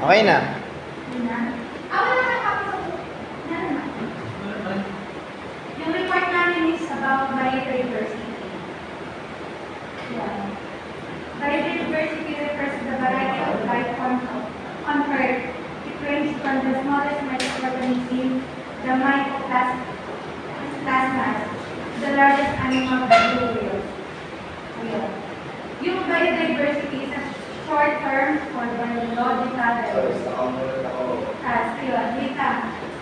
Okay na. Yung report namin is about biodiversity. Yeah. Biodiversity refers to the variety of life on Earth. It ranges from the smallest microorganism, the mycoplasmas, to the largest animal bacterials. Yeah. Yung biodiversity is a short term for biological diversity.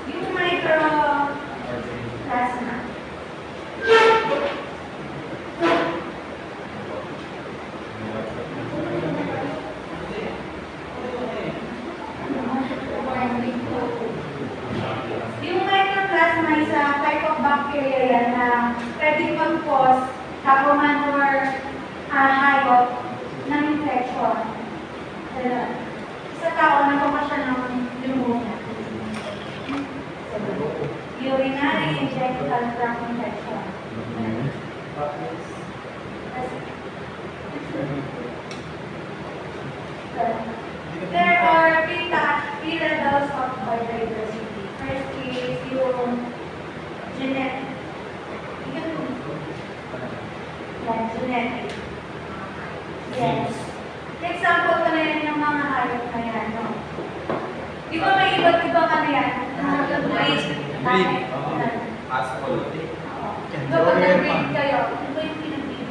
Yung microplasma. Yung microplasma is a type of bacteria na pwedeng mag-cause kakuman or hayop ng infection. Sa tao, nagkama siya ng pneumonia. Urinary injectable tract infection. There are three levels of biodiversity. First is yung genetic. Genetic. Yes. Example ko na yan yung mga hayop na yan, no? Di ba may iba't ibang ano yan? Breed. Asshole. Kapag nag-breed kayo, ano ba yung pinag-breed?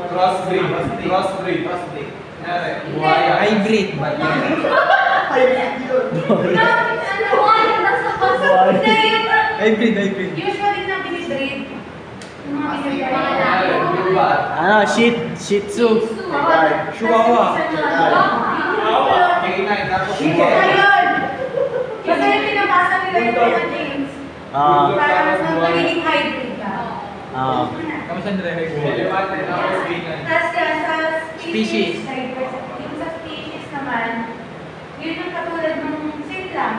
Crossbreed. Hybrid. Hybrid. Usually na binibreed. Yung mga binibreed. Ano, Shih Tzu. Chihuahua. Ayun! Kasi yung pinapasa nila yung mga James. Para mas magiging hybrid ka. Kamusta nila Tapos sa Species. yung sa species naman, yun yung katulad ng same lang.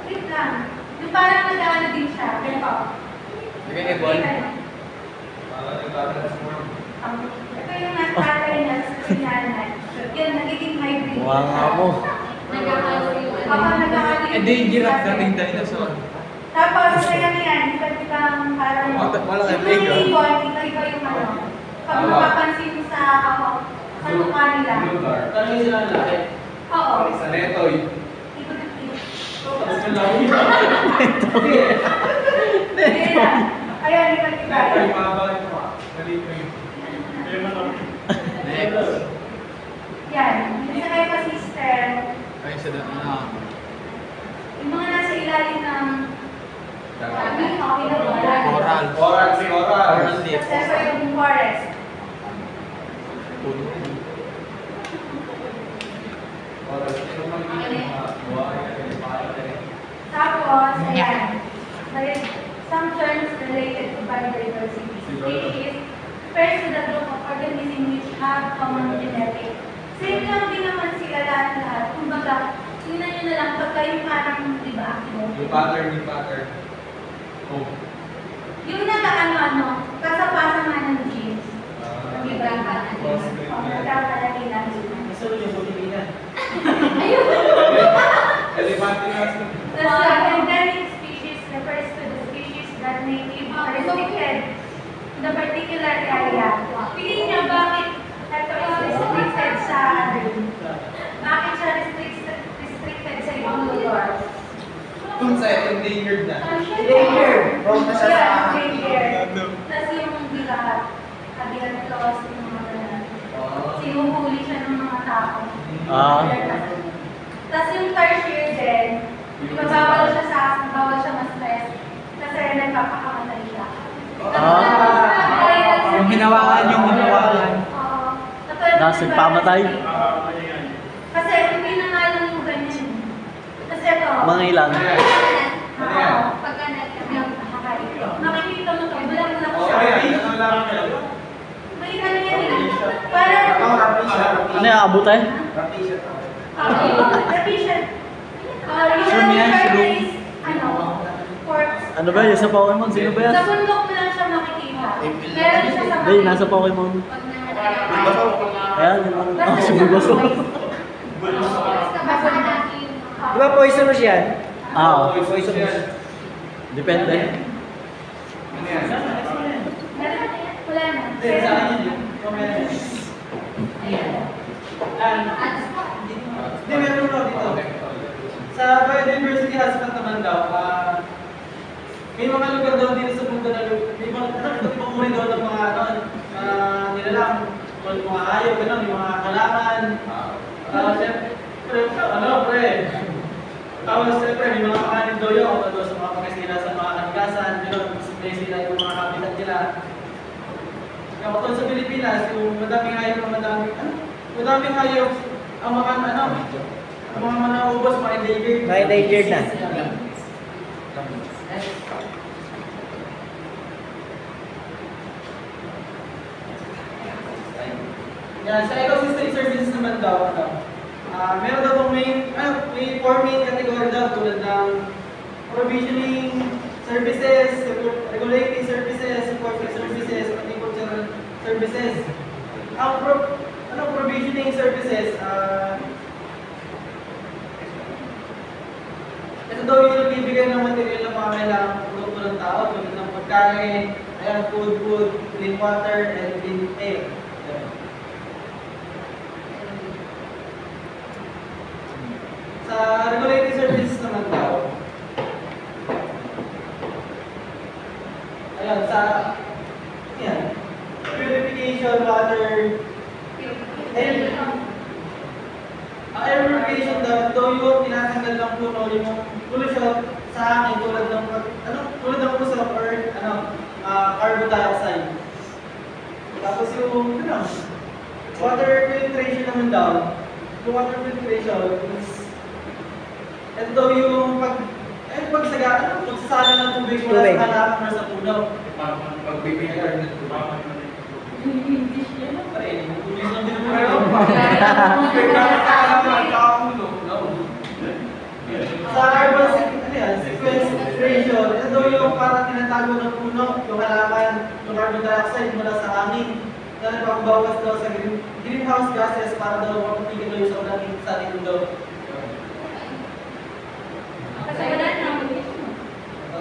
Same lang. Yung parang nag-ano din siya. Pero, Nag-evolve. ito yung natatay niya sa pinanay. Yun, nagiging hybrid. Mukha nga mo. Kapag nag-ano yung Giraffe dating dinosaur. tapos, kaya na yan, iba't-ibang parang Wala yung kayo, Pedro. ibon, iba-iba yung ano. Pag mapapansin mo sa mukha nila. Tanong sila ang lahat. Oo. Sa Netoy. Ayan, iba-iba. Netoy, mahaba ito ah. Next. Yan, yung sa ecosystem, Ay, sa ano? yung mga nasa ilalim ng Coral leaf. Kasi yung forest. Tapos, ayan. Some terms related to biodiversity. Species refers to the group of organisms which have common genetics. Same lang din naman sila lahat-lahat. Kumbaga, tingnan nyo na lang pagka yung parang, di ba, Yung pattern. Oh. yung naka-ano, kasapasan nga ng genes. Nag-ibang ka na. Nagkakalagay na. Ayun! Elephant. The endemic species refers to the species that may live restricted in the particular area. Piliin niyo bakit ito is restricted sa bakit siya restricted sa ibang lugar? Kung sa endangered na. Endangered! Yeah, endangered. Tapos yung bigat, kabilang clause, yung mga ganun. Sinuhuli siya ng mga tao. Tapos yung tertiary din, bawal siya ma-stress kasi nagpapakamatay siya. Yung hinawakan. Nasib pamatay. Kasi hindi na nga lang yung ganyan. Kasi ito. Mga ilan? Pagka nakikita mo ito, bulang lang Oh, siya. ayan. May ano yan eh. Parang, Ano yung abutay? Rapishan. Shroom yan, shroom. Ano? Corpse. Ano ba yun? Sa Pokemon? Sino ba yan? Sa bundok mo lang siya makikita. Meron siya sa Hindi, nasa Pokemon. Ayan, yung ano. Oh, sumibaso. Di ba poisonous yan? Ah, Poisonous. depende. Ano yan? Wala na. Hindi, sa akin yun. Mamaya. Hindi, meron daw dito. Sa Biodiversity Hotspot naman daw, may mga lugar daw dito sa mundo na may mga uri daw ng mga nilalang, mga hayop, gano'n, may mga kalaman. Siyempre, pre. Tapos siyempre, may mga kakanin daw yun, daw sa mga pagkasila sa mga kanigasan, gano'n, may sila yung mga kapitan nila. Kaya kung sa Pilipinas, yung madaming hayop, madaming hayop, ang mga ang mga manaubos, mga endangered. Mga endangered na. Yan, sa ecosystem services naman daw, meron daw itong may 4 main category daw tulad ng provisioning services, regulating services, supporting services, agricultural services. Ang provisioning services, ito daw yung nagbibigay ng material na pangangailangan ng produkto ng tao tulad ng pagkain, food, clean water, and clean air. Sa regulating services naman daw, ayan, purification, water, air purification daw yung tinatanggal ng puno yung pollution sa hangin tulad ng usok or carbon dioxide. Tapos yung water filtration naman daw. Yung water filtration is ito daw yung pagsasala ng tubig mula sa halaman or sa puno. Pagbibigay ng tubig. English yan. English lang din mo. Sa urban sequestration, ito daw yung parang tinatago ng puno, yung halaman, yung carbon dioxide mula sa hangin. Na nagpapabawas daw sa greenhouse gases para daw mapatigil daw yung sa ulan sa ating mundo. Kasi wala na.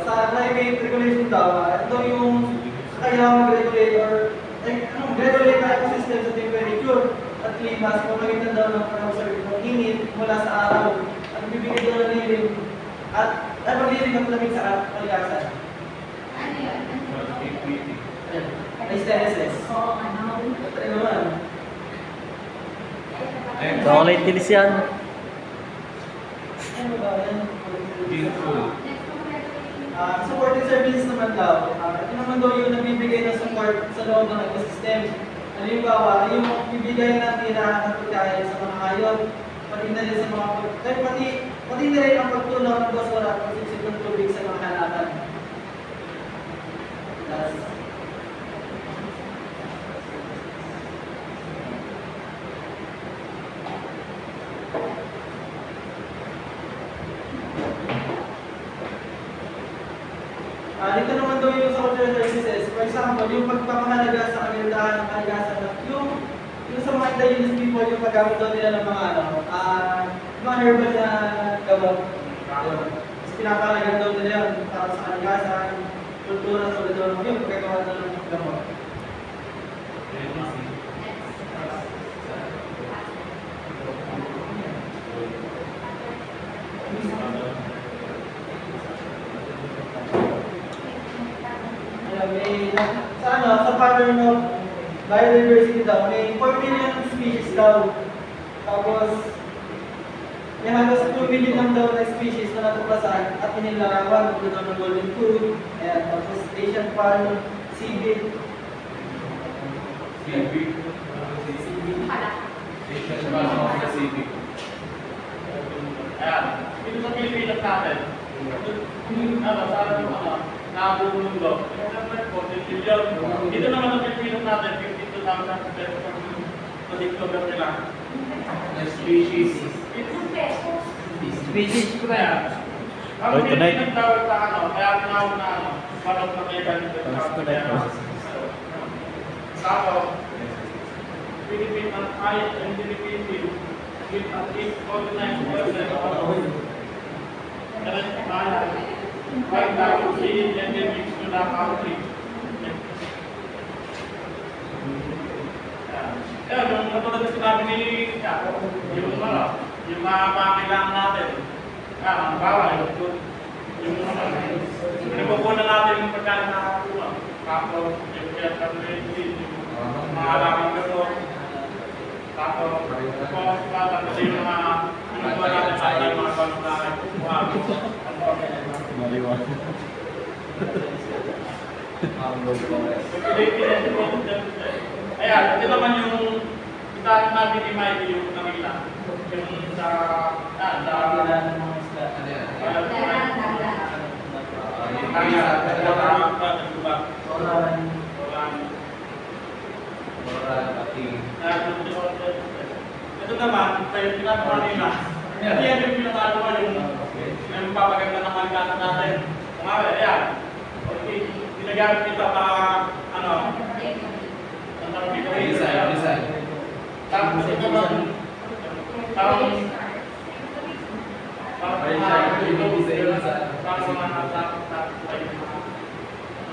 Sa climate regulation daw, ito yung kailangan mag-regulate or regulate na ecosystem sa temperature at klima sa pamagitan daw ng pag-observe ng init mula sa araw at bibigay daw ng lilim at maglilim ng lamig sa kalikasan. Ano yun? Aesthetics. Oo, ano? Ito naman. Chocolate tilis yan. Ano ba yan? Beautiful. Supporting services naman daw. Ito naman daw yung nagbibigay ng support sa loob ng ecosystem. Halimbawa, yung bibigay ng tirahan at pagkain sa mga hayop, pati na rin sa mga pati na rin ang pagtulong ng basura at pagsisip ng tubig sa mga halaman. Dito naman daw yung sa cultural services. For example, yung pagpapahalaga sa kagandahan ng kalikasan, yung sa mga indigenous people, yung paggamit daw nila ng mga herbal na gamot. Tapos pinapahalagan daw nila yun para sa kalikasan, kultura, tulad daw ng yung pagkagawa daw ng gamot. Sa pattern of biodiversity daw, may 4 million species daw. Tapos, may halos 2 million lang daw na species na natuklasan at inilarawan tulad daw ng golden food, tapos Asian palm, seaweed. Civic. Asian Palm Pacific. Ayan, dito sa Pilipinas natin, naabot mundo. Dito naman sa Pilipinas natin, 52,000 pesos ang na-discover nila. Na species. pesos. Species ko na yan. Ang Oy, tonight. Pilipinas tawag sa kaya tinawag na balot na kaya dito sa Tapos, Philippine and high and Philippine with at least 49% of our current balance. 5,000 endemics to the country. Yung katulad na sinabi ni Jack, yung mga pangailangan natin. Ang bawal, yung pinagpupunan natin yung pagkain na nakakuha. Tapos, yung kaya-calculated, yung mga alagang gato. Tapos, kasi yung mga pinagpupunan natin sa ating mga pangailangan. Maliwan. Ayan, ito naman yung kita natin ni Mikey yung kanila. Yung sa ito naman, yung pinagawa nila. Kasi yan yung pinagawa yung papaganda ng malikatan natin. Kung nga, ayan. Okay, ginagamit nito para, ano, Design. tapos ito naman, parang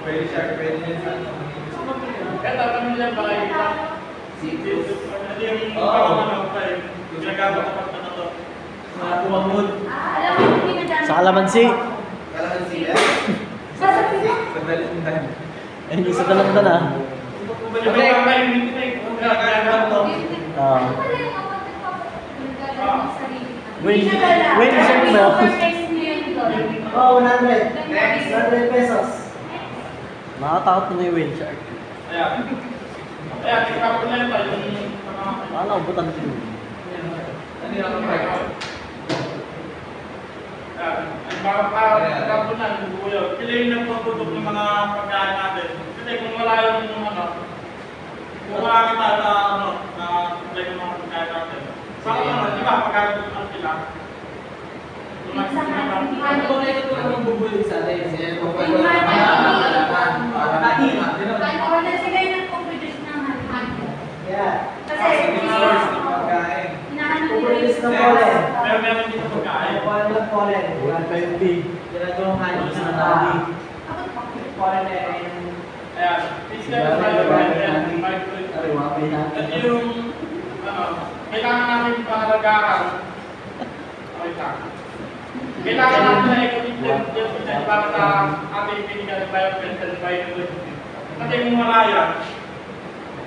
Pwede siya, pwede din sa ano. kaya kami nila ba ay yung parang ginagamit na pagkano Mga tumamod. Alam mo, hindi na dami. Sa kalamansi. Kalamansi yan. Sasabi mo? Sandali lang tayo. Eh, hindi sa talamdan ah. Ah. Ano pala yung kapag nagkakaroon ng sarili? Wait, Hindi na wala. wait, Pero saan may ba? overprice niyo yung doon. Oh, 100. Next. 100 pesos. Nakakatakot na yung whale shark. Ayan, ikaw na ito yung Paano ubutan din? Ano yung price? ang mga kapunan, piliin ng pagtutok ng mga pagkain natin. Kasi kung wala yung kung wala kita na piliin ng mga pagkain natin. Saka di ba, pagkakatunan sila. Ano ba na ito ang bubuli sa atin? Or na sila yung nag-produce ng honey. Yeah. Kasi, Pagkain. hinahanap nila Produce ng yung pollen. Meron dito pagkain. Pollen ng pollen. 150. Ginagawang honey. Produce ng honey. Pollen na yung... Ayan, physical environment, at yung, kailangan natin pangalagaan. Kailangan natin na ecosystem para sa ating physical environment and biodiversity. Kasi kung wala yan,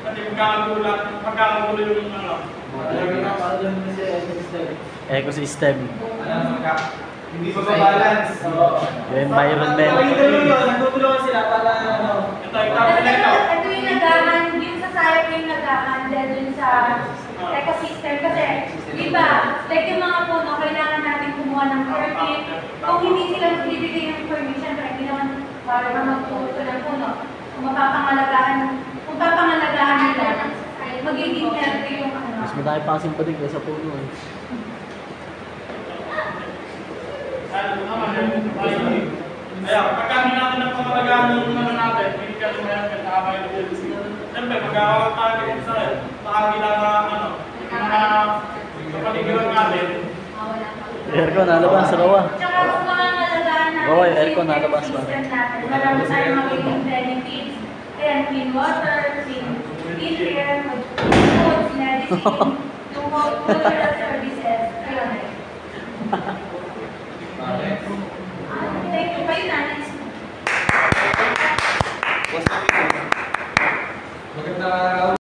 kasi magkakagulo yung Ecosystem. Hindi ba balance? Yung environment. Nagtutulungan sila para Ito yung nagahan, yung sa sayap yung nagahandle dun sa ecosystem. Kasi, di ba, like yung mga puno, kailangan natin kumuha ng permit. Kung hindi sila magbibigay ng permit, syempre, hindi naman para magtuto ng puno. Kung papangalagaan nila, magiging healthy yung Mas madami pa kasing padig sa puno eh. Ayan, pagkami natin ng pangalagaan ng natin, physical environment at biodiversity. Siyempre, mag-aaral tayo sa kanila na yung mga kapaligiran natin. Aircon, nalabas sa rawa. Tsaka sa mga nalagaan natin, Oo, yung aircon nalabas ba? system natin, marami tayong magiging benefits. Ayan, clean water, clean air, foods, medicine, yung cultural services. Ayun.